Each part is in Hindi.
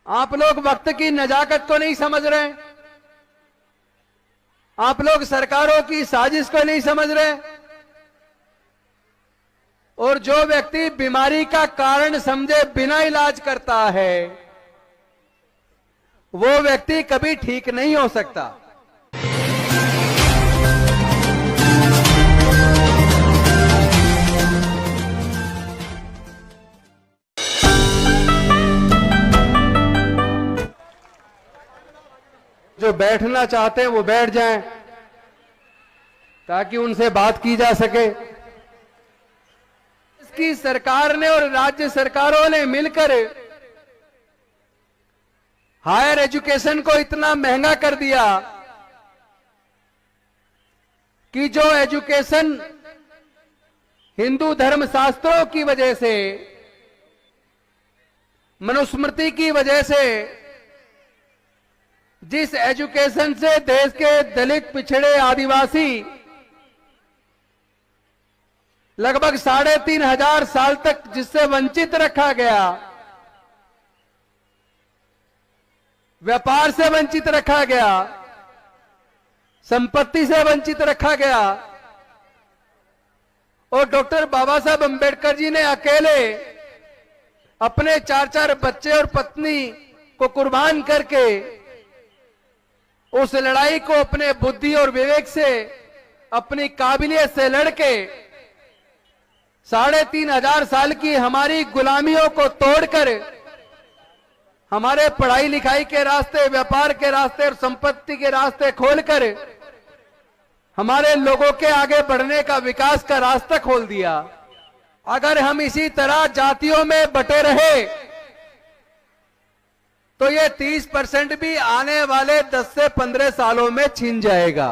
आप लोग वक्त की नजाकत को नहीं समझ रहे, आप लोग सरकारों की साजिश को नहीं समझ रहे, और जो व्यक्ति बीमारी का कारण समझे बिना इलाज करता है वो व्यक्ति कभी ठीक नहीं हो सकता। जो बैठना चाहते हैं वो बैठ जाएं ताकि उनसे बात की जा सके। इसकी सरकार ने और राज्य सरकारों ने मिलकर हायर एजुकेशन को इतना महंगा कर दिया कि जो एजुकेशन हिंदू धर्म शास्त्रों की वजह से, मनुस्मृति की वजह से, जिस एजुकेशन से देश के दलित, पिछड़े, आदिवासी लगभग 3,500 साल तक जिससे वंचित रखा गया, व्यापार से वंचित रखा गया, संपत्ति से वंचित रखा गया, और डॉक्टर बाबा साहब अंबेडकर जी ने अकेले अपने 4-4 बच्चे और पत्नी को कुर्बान करके उस लड़ाई को अपने बुद्धि और विवेक से, अपनी काबिलियत से लड़के 3,500 साल की हमारी गुलामियों को तोड़कर हमारे पढ़ाई लिखाई के रास्ते, व्यापार के रास्ते और संपत्ति के रास्ते खोलकर हमारे लोगों के आगे बढ़ने का, विकास का रास्ता खोल दिया। अगर हम इसी तरह जातियों में बटे रहे तो ये 30% भी आने वाले 10 से 15 सालों में छिन जाएगा।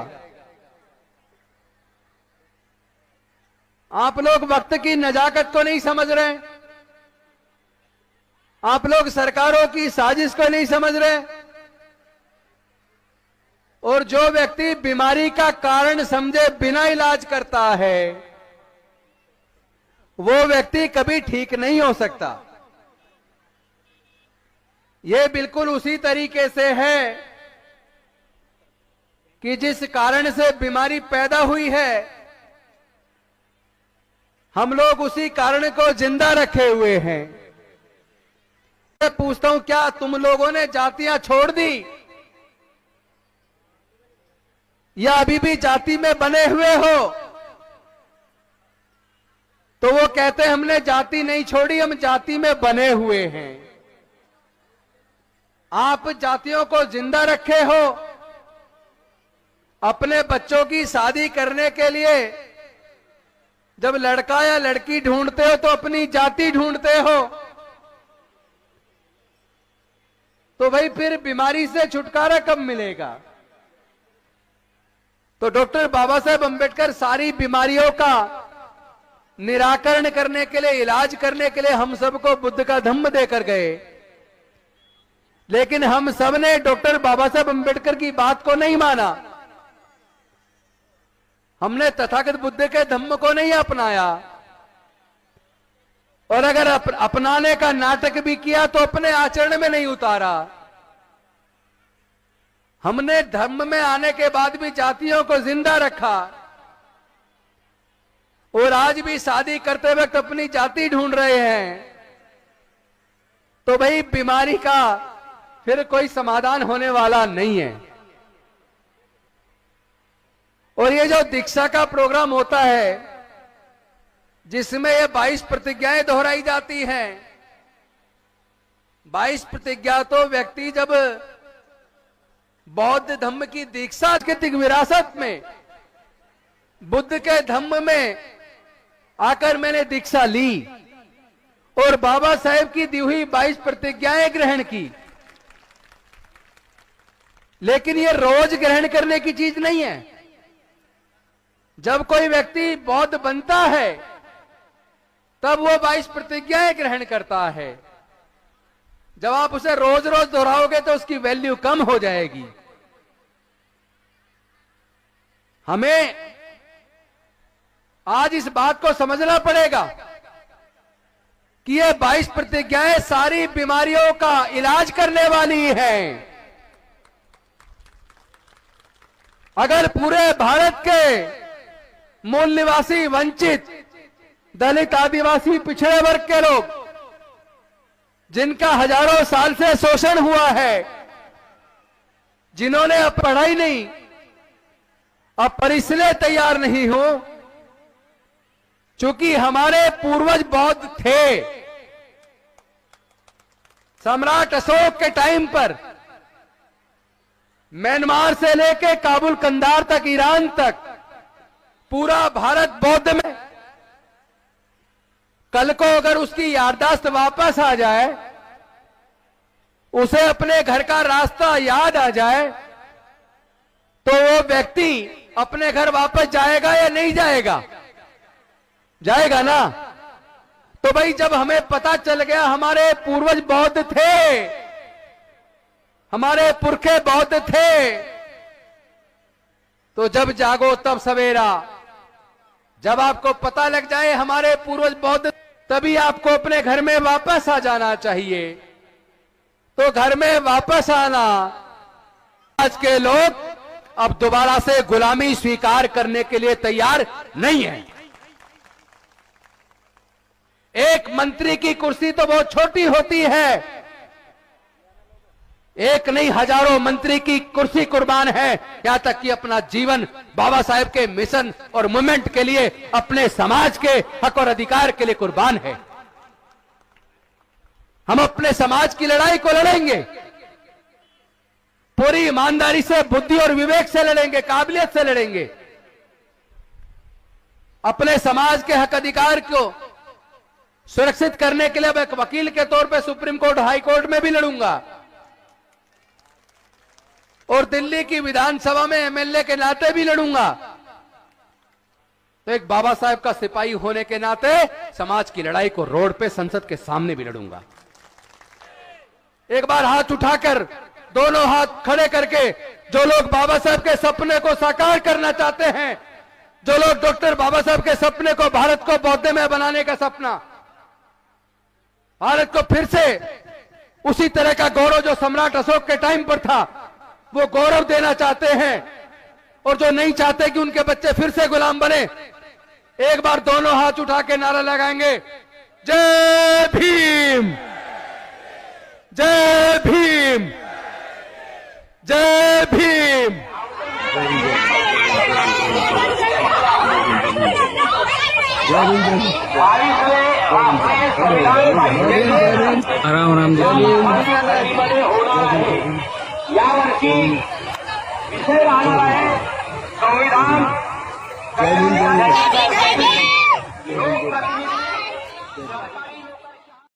आप लोग वक्त की नजाकत को नहीं समझ रहे, आप लोग सरकारों की साजिश को नहीं समझ रहे, और जो व्यक्ति बीमारी का कारण समझे बिना इलाज करता है वो व्यक्ति कभी ठीक नहीं हो सकता। ये बिल्कुल उसी तरीके से है कि जिस कारण से बीमारी पैदा हुई है हम लोग उसी कारण को जिंदा रखे हुए हैं। मैं पूछता हूं, क्या तुम लोगों ने जातियां छोड़ दी या अभी भी जाति में बने हुए हो? तो वो कहते हैं हमने जाति नहीं छोड़ी, हम जाति में बने हुए हैं। आप जातियों को जिंदा रखे हो, अपने बच्चों की शादी करने के लिए जब लड़का या लड़की ढूंढते हो तो अपनी जाति ढूंढते हो, तो भाई फिर बीमारी से छुटकारा कब मिलेगा? तो डॉक्टर बाबा साहेब अंबेडकर सारी बीमारियों का निराकरण करने के लिए, इलाज करने के लिए हम सबको बुद्ध का धम्म देकर गए, लेकिन हम सब ने डॉक्टर बाबा साहेब अंबेडकर की बात को नहीं माना। हमने तथागत बुद्ध के धम्म को नहीं अपनाया, और अगर अपनाने का नाटक भी किया तो अपने आचरण में नहीं उतारा। हमने धर्म में आने के बाद भी जातियों को जिंदा रखा, और आज भी शादी करते वक्त अपनी जाति ढूंढ रहे हैं। तो भाई बीमारी का फिर कोई समाधान होने वाला नहीं है। और ये जो दीक्षा का प्रोग्राम होता है जिसमें ये 22 प्रतिज्ञाएं दोहराई जाती हैं, 22 प्रतिज्ञा तो व्यक्ति जब बौद्ध धम्म की दीक्षा, सांस्कृतिक विरासत में बुद्ध के धम्म में आकर मैंने दीक्षा ली और बाबा साहेब की दी हुई 22 प्रतिज्ञाएं ग्रहण की, लेकिन ये रोज ग्रहण करने की चीज नहीं है। जब कोई व्यक्ति बौद्ध बनता है तब वो 22 प्रतिज्ञाएं ग्रहण करता है। जब आप उसे रोज रोज दोहराओगे तो उसकी वैल्यू कम हो जाएगी। हमें आज इस बात को समझना पड़ेगा कि ये 22 प्रतिज्ञाएं सारी बीमारियों का इलाज करने वाली हैं। अगर पूरे भारत के मूल निवासी, वंचित, दलित, आदिवासी, पिछड़े वर्ग के लोग जिनका हजारों साल से शोषण हुआ है, जिन्होंने अब पढ़ाई नहीं, अब पर इसलिए तैयार नहीं हो क्योंकि हमारे पूर्वज बौद्ध थे। सम्राट अशोक के टाइम पर म्यांमार से लेके काबुल, कंधार तक, ईरान तक पूरा भारत बौद्ध में। कल को अगर उसकी याददाश्त वापस आ जाए, उसे अपने घर का रास्ता याद आ जाए, तो वो व्यक्ति अपने घर वापस जाएगा या नहीं जाएगा? जाएगा ना। तो भाई जब हमें पता चल गया हमारे पूर्वज बौद्ध थे, हमारे पुरखे बौद्ध थे, तो जब जागो तब सवेरा। जब आपको पता लग जाए हमारे पूर्वज बौद्ध, तभी आपको अपने घर में वापस आ जाना चाहिए। तो घर में वापस आना, आज के लोग अब दोबारा से गुलामी स्वीकार करने के लिए तैयार नहीं है। एक मंत्री की कुर्सी तो बहुत छोटी होती है, एक नहीं हजारों मंत्री की कुर्सी कुर्बान है, यहां तक कि अपना जीवन बाबा साहेब के मिशन और मूवमेंट के लिए, अपने समाज के हक और अधिकार के लिए कुर्बान है। हम अपने समाज की लड़ाई को लड़ेंगे, पूरी ईमानदारी से, बुद्धि और विवेक से लड़ेंगे, काबिलियत से लड़ेंगे। अपने समाज के हक अधिकार को सुरक्षित करने के लिए अब एक वकील के तौर पे सुप्रीम कोर्ट, हाई कोर्ट में भी लड़ूंगा, और दिल्ली की विधानसभा में एमएलए के नाते भी लड़ूंगा। तो एक बाबा साहेब का सिपाही होने के नाते समाज की लड़ाई को रोड पे, संसद के सामने भी लड़ूंगा। एक बार हाथ उठाकर, दोनों हाथ खड़े करके, जो लोग बाबा साहेब के सपने को साकार करना चाहते हैं, जो लोग डॉक्टर बाबा साहेब के सपने को, भारत को बौद्ध में बनाने का सपना, भारत को फिर से उसी तरह का गौरव जो सम्राट अशोक के टाइम पर था, वो गौरव देना चाहते हैं, और जो नहीं चाहते कि उनके बच्चे फिर से गुलाम बने, एक बार दोनों हाथ उठा के नारा लगाएंगे, जय भीम, जय भीम, जय भीम। आराम आराम यावर्षी विषय राहणार आहे संविधान